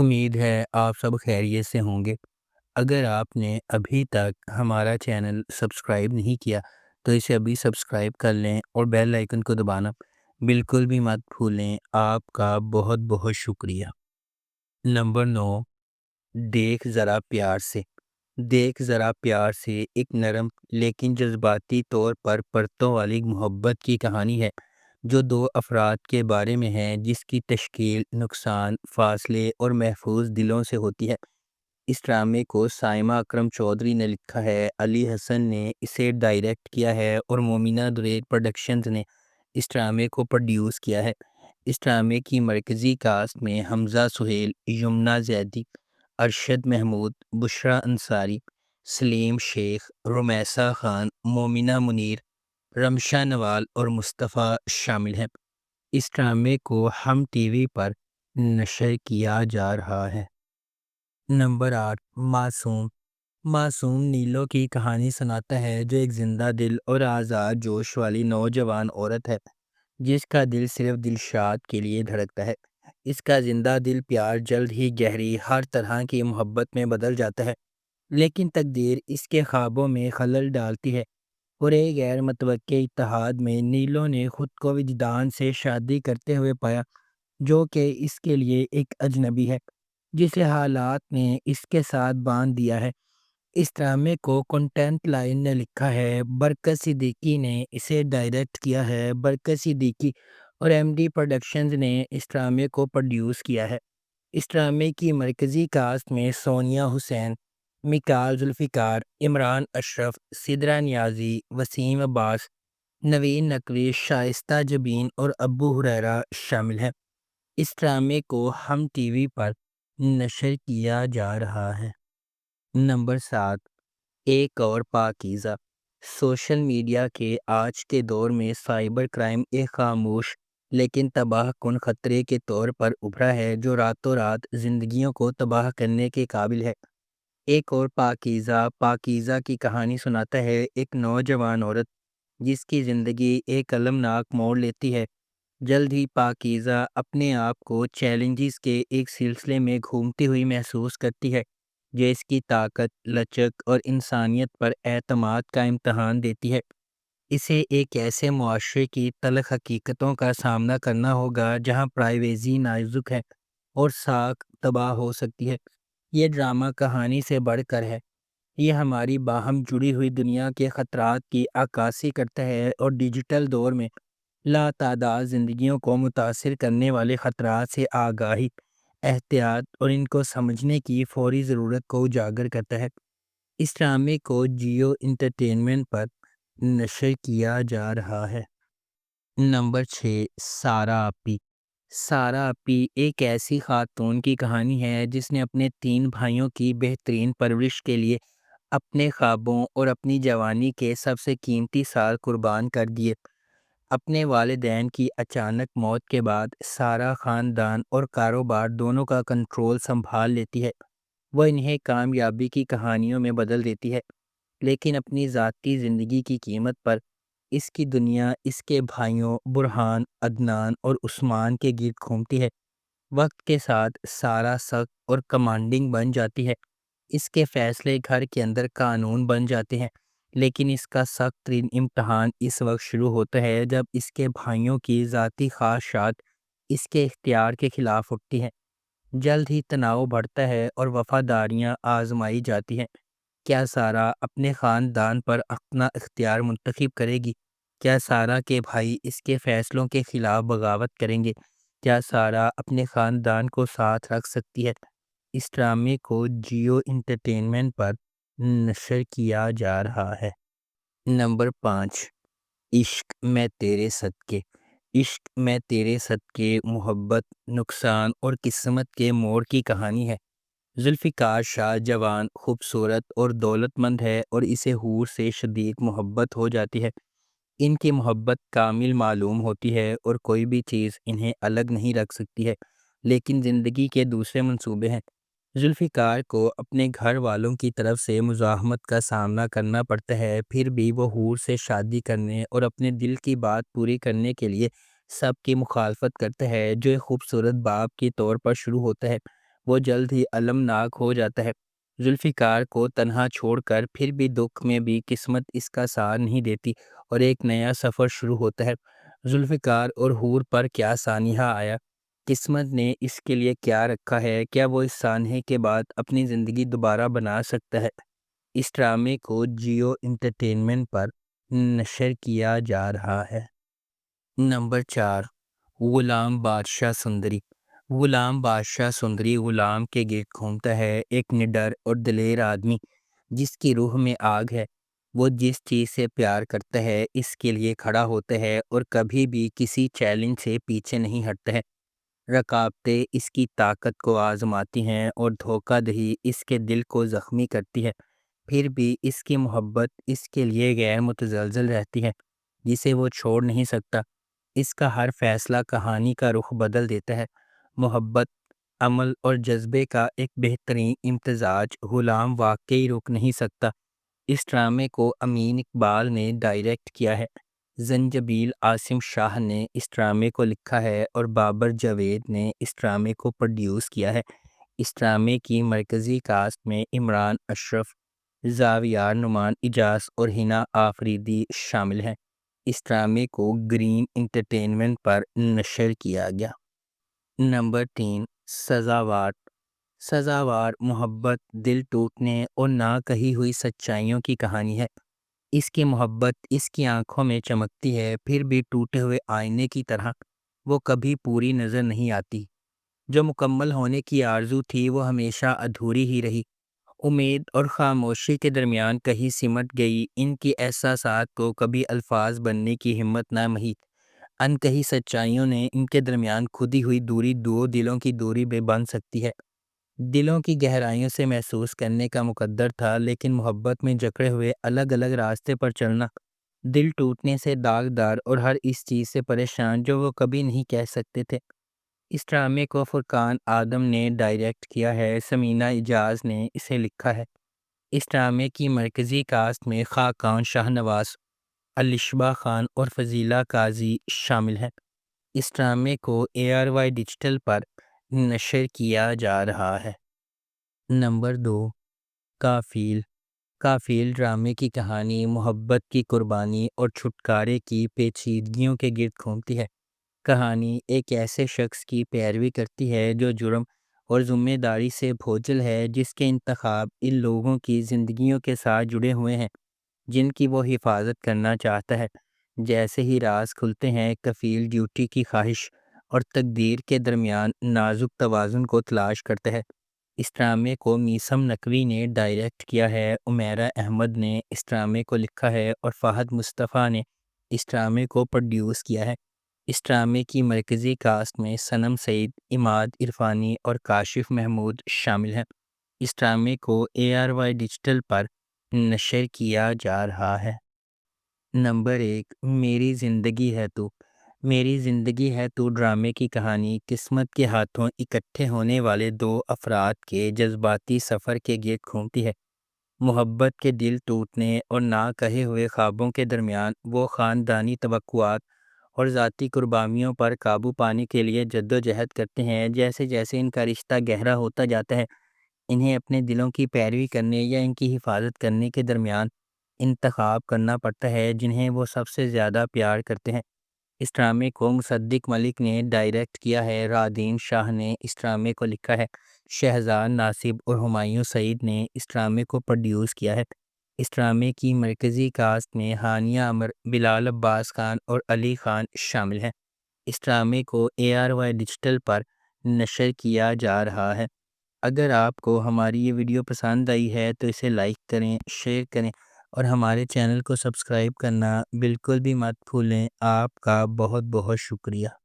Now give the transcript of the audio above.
امید ہے آپ سب خیریت سے ہوں گے۔ اگر آپ نے ابھی تک ہمارا چینل سبسکرائب نہیں کیا تو اسے ابھی سبسکرائب کر لیں اور بیل آئیکن کو دبانا بالکل بھی مت بھولیں۔ آپ کا بہت بہت شکریہ۔ نمبر 9، دیکھ ذرا پیار سے۔ دیکھ ذرا پیار سے ایک نرم لیکن جذباتی طور پر پرتوں والی محبت کی کہانی ہے جو دو افراد کے بارے میں ہے جس کی تشکیل نقصان، فاصلے اور محفوظ دلوں سے ہوتی ہے۔ اس ڈرامے کو سائمہ اکرم چودھری نے لکھا ہے، علی حسن نے اسے ڈائریکٹ کیا ہے اور مومنہ دریک پروڈکشنز نے اس ڈرامے کو پروڈیوس کیا ہے۔ اس ڈرامے کی مرکزی کاسٹ میں حمزہ سہیل، یمنہ زیدی، ارشد محمود، بشریٰ انصاری، سلیم شیخ، رمیسہ خان، مومنہ منیر، رمشا نوال اور مصطفیٰ شامل ہیں۔ اس ڈرامے کو ہم ٹی وی پر نشر کیا جا رہا ہے۔ نمبر 8، معصوم۔ معصوم نیلو کی کہانی سناتا ہے جو ایک زندہ دل اور آزاد جوش والی نوجوان عورت ہے جس کا دل صرف دلشاد کے لیے دھڑکتا ہے۔ اس کا زندہ دل پیار جلد ہی گہری ہر طرح کی محبت میں بدل جاتا ہے، لیکن تقدیر اس کے خوابوں میں خلل ڈالتی ہے اور ایک غیر متوقع اتحاد میں نیلو نے خود کو وجدان سے شادی کرتے ہوئے پایا جو کہ اس کے لیے ایک اجنبی ہے جسے حالات نے اس کے ساتھ باندھ دیا ہے۔ اس ڈرامے کو کنٹینٹ لائن نے لکھا ہے، برکت صدیقی نے اسے ڈائریکٹ کیا ہے۔ برکت صدیقی اور ایم ڈی پروڈکشنز نے اس ڈرامے کو پروڈیوس کیا ہے۔ اس ڈرامے کی مرکزی کاسٹ میں سونیا حسین، میکال ذوالفقار، عمران اشرف، سدرا نیازی، وسیم عباس، نوین نقوی، شائستہ جبین اور ابو ہریرہ شامل ہیں۔ اس ڈرامے کو ہم ٹی وی پر نشر کیا جا رہا ہے۔ نمبر 7، ایک اور پاکیزہ۔ سوشل میڈیا کے آج کے دور میں سائبر کرائم ایک خاموش لیکن تباہ کن خطرے کے طور پر ابھرا ہے جو راتوں رات زندگیوں کو تباہ کرنے کے قابل ہے۔ ایک اور پاکیزہ پاکیزہ کی کہانی سناتا ہے ایک نوجوان عورت جس کی زندگی ایک المناک موڑ لیتی ہے۔ جلد ہی پاکیزہ اپنے آپ کو چیلنجز کے ایک سلسلے میں گھومتی ہوئی محسوس کرتی ہے جو اس کی طاقت، لچک اور انسانیت پر اعتماد کا امتحان دیتی ہے۔ اسے ایک ایسے معاشرے کی تلخ حقیقتوں کا سامنا کرنا ہوگا جہاں پرائیویسی نازک ہے اور ساکھ تباہ ہو سکتی ہے۔ یہ ڈرامہ کہانی سے بڑھ کر ہے، یہ ہماری باہم جڑی ہوئی دنیا کے خطرات کی عکاسی کرتا ہے اور ڈیجیٹل دور میں لاتعداد زندگیوں کو متاثر کرنے والے خطرات سے آگاہی، احتیاط اور ان کو سمجھنے کی فوری ضرورت کو اجاگر کرتا ہے۔ اس ڈرامے کو جیو انٹرٹینمنٹ پر نشر کیا جا رہا ہے۔ نمبر 6، سارہ اپی۔ سارہ اپی ایک ایسی خاتون کی کہانی ہے جس نے اپنے 3 بھائیوں کی بہترین پرورش کے لیے اپنے خوابوں اور اپنی جوانی کے سب سے قیمتی سال قربان کر دیے۔ اپنے والدین کی اچانک موت کے بعد سارہ خاندان اور کاروبار دونوں کا کنٹرول سنبھال لیتی ہے۔ وہ انہیں کامیابی کی کہانیوں میں بدل دیتی ہے، لیکن اپنی ذاتی زندگی کی قیمت پر اس کی دنیا اس کے بھائیوں برہان، عدنان اور عثمان کے گرد گھومتی ہے۔ وقت کے ساتھ سارہ سخت اور کمانڈنگ بن جاتی ہے، اس کے فیصلے گھر کے اندر قانون بن جاتے ہیں، لیکن اس کا سخت ترین امتحان اس وقت شروع ہوتا ہے جب اس کے بھائیوں کی ذاتی خواہشات اس کے اختیار کے خلاف اٹھتی ہیں۔ جلد ہی تناؤ بڑھتا ہے اور وفاداریاں آزمائی جاتی ہیں۔ کیا سارہ اپنے خاندان پر اپنا اختیار منتخب کرے گی؟ کیا سارہ کے بھائی اس کے فیصلوں کے خلاف بغاوت کریں گے؟ کیا سارہ اپنے خاندان کو ساتھ رکھ سکتی ہے؟ اس ڈرامے کو جیو انٹرٹینمنٹ پر نشر کیا جا رہا ہے۔ نمبر 5، عشق میں تیرے صدقے۔ عشق میں تیرے صدقے محبت، نقصان اور قسمت کے موڑ کی کہانی ہے۔ ذوالفقار شاہ جوان، خوبصورت اور دولت مند ہے اور اسے حور سے شدید محبت ہو جاتی ہے۔ ان کی محبت کامل معلوم ہوتی ہے اور کوئی بھی چیز انہیں الگ نہیں رکھ سکتی ہے، لیکن زندگی کے دوسرے منصوبے ہیں۔ ذوالفقار کو اپنے گھر والوں کی طرف سے مزاحمت کا سامنا کرنا پڑتا ہے، پھر بھی وہ حور سے شادی کرنے اور اپنے دل کی بات پوری کرنے کے لیے سب کی مخالفت کرتا ہے جو ایک خوبصورت باپ کے طور پر شروع ہوتا ہے۔ وہ جلد ہی المناک ہو جاتا ہے۔ ذوالفقار کو تنہا چھوڑ کر پھر بھی دکھ میں بھی قسمت اس کا ساتھ نہیں دیتی اور ایک نیا سفر شروع ہوتا ہے۔ ذوالفقار اور حور پر کیا سانحہ آیا، قسمت نے اس کے لیے کیا رکھا ہے، کیا وہ اس سانحے کے بعد اپنی زندگی دوبارہ بنا سکتا ہے؟ اس ڈرامے کو جیو انٹرٹینمنٹ پر نشر کیا جا رہا ہے۔ نمبر 4، غلام بادشاہ سندری۔ غلام بادشاہ سندری غلام کے گرد گھومتا ہے، ایک نڈر اور دلیر آدمی جس کی روح میں آگ ہے۔ وہ جس چیز سے پیار کرتا ہے اس کے لیے کھڑا ہوتا ہے اور کبھی بھی کسی چیلنج سے پیچھے نہیں ہٹتا ہے۔ رکاوٹیں اس کی طاقت کو آزماتی ہیں اور دھوکہ دہی اس کے دل کو زخمی کرتی ہے، پھر بھی اس کی محبت اس کے لیے غیر متزلزل رہتی ہے، جسے وہ چھوڑ نہیں سکتا۔ اس کا ہر فیصلہ کہانی کا رخ بدل دیتا ہے۔ محبت، عمل اور جذبے کا ایک بہترین امتزاج غلام واقعی رک نہیں سکتا۔ اس ڈرامے کو امین اقبال نے ڈائریکٹ کیا ہے، زنجبیل عاصم شاہ نے اس ڈرامے کو لکھا ہے اور بابر جاوید نے اس ڈرامے کو پروڈیوس کیا ہے۔ اس ڈرامے کی مرکزی کاسٹ میں عمران اشرف، زاویار نعمان اجاز اور ہنا آفریدی شامل ہیں۔ اس ڈرامے کو گرین انٹرٹینمنٹ پر نشر کیا گیا۔ نمبر 3، سزاوار۔ سزاوار محبت، دل ٹوٹنے اور نہ کہی ہوئی سچائیوں کی کہانی ہے۔ اس کی محبت اس کی آنکھوں میں چمکتی ہے، پھر بھی ٹوٹے ہوئے آئینے کی طرح وہ کبھی پوری نظر نہیں آتی۔ جو مکمل ہونے کی آرزو تھی وہ ہمیشہ ادھوری ہی رہی۔ امید اور خاموشی کے درمیان کہیں سمٹ گئی۔ ان کی احساسات کو کبھی الفاظ بننے کی ہمت نہ مہی۔ انکہی سچائیوں نے ان کے درمیان کھدی ہوئی دوری دو دلوں کی دوری میں بن سکتی ہے۔ دلوں کی گہرائیوں سے محسوس کرنے کا مقدر تھا، لیکن محبت میں جکڑے ہوئے الگ الگ راستے پر چلنا، دل ٹوٹنے سے داغدار اور ہر اس چیز سے پریشان جو وہ کبھی نہیں کہہ سکتے تھے۔ اس ڈرامے کو فرقان آدم نے ڈائریکٹ کیا ہے، سمینہ اجاز نے اسے لکھا ہے۔ اس ڈرامے کی مرکزی کاسٹ میں خاقان شاہ نواز، الشبہ خان اور فضیلہ قاضی شامل ہیں۔ اس ڈرامے کو ARY ڈیجیٹل پر نشر کیا جا رہا ہے۔ نمبر 2، کافیل۔ کافیل ڈرامے کی کہانی محبت کی قربانی اور چھٹکارے کی پیچیدگیوں کے گرد گھومتی ہے۔ کہانی ایک ایسے شخص کی پیروی کرتی ہے جو جرم اور ذمہ داری سے بوجھل ہے، جس کے انتخاب ان لوگوں کی زندگیوں کے ساتھ جڑے ہوئے ہیں جن کی وہ حفاظت کرنا چاہتا ہے۔ جیسے ہی راز کھلتے ہیں، کفیل ڈیوٹی کی خواہش اور تقدیر کے درمیان نازک توازن کو تلاش کرتا ہے۔ اس ڈرامے کو میثم نقوی نے ڈائریکٹ کیا ہے، عمیرہ احمد نے اس ڈرامے کو لکھا ہے اور فہد مصطفیٰ نے اس ڈرامے کو پروڈیوس کیا ہے۔ اس ڈرامے کی مرکزی کاسٹ میں صنم سعید، عماد عرفانی اور کاشف محمود شامل ہیں۔ اس ڈرامے کو ARY ڈیجیٹل پر نشر کیا جا رہا ہے۔ نمبر 1، میری زندگی ہے تو۔ میری زندگی ہے تو ڈرامے کی کہانی قسمت کے ہاتھوں اکٹھے ہونے والے دو افراد کے جذباتی سفر کے گرد گھومتی ہے۔ محبت کے دل ٹوٹنے اور نہ کہے ہوئے خوابوں کے درمیان وہ خاندانی توقعات اور ذاتی قربانیوں پر قابو پانے کے لیے جدوجہد کرتے ہیں۔ جیسے جیسے ان کا رشتہ گہرا ہوتا جاتا ہے، انہیں اپنے دلوں کی پیروی کرنے یا ان کی حفاظت کرنے کے درمیان انتخاب کرنا پڑتا ہے جنہیں وہ سب سے زیادہ پیار کرتے ہیں۔ اس ڈرامے کو مصدق ملک نے ڈائریکٹ کیا ہے، رادین شاہ نے اس ڈرامے کو لکھا ہے، شہزاد ناصب اور ہمایوں سعید نے اس ڈرامے کو پروڈیوس کیا ہے۔ اس ڈرامے کی مرکزی کاسٹ میں ہانیہ عمر، بلال عباس خان اور علی خان شامل ہیں۔ اس ڈرامے کو ARY ڈیجیٹل پر نشر کیا جا رہا ہے۔ اگر آپ کو ہماری یہ ویڈیو پسند آئی ہے تو اسے لائک کریں، شیئر کریں اور ہمارے چینل کو سبسکرائب کرنا بالکل بھی مت بھولیں۔ آپ کا بہت بہت شکریہ۔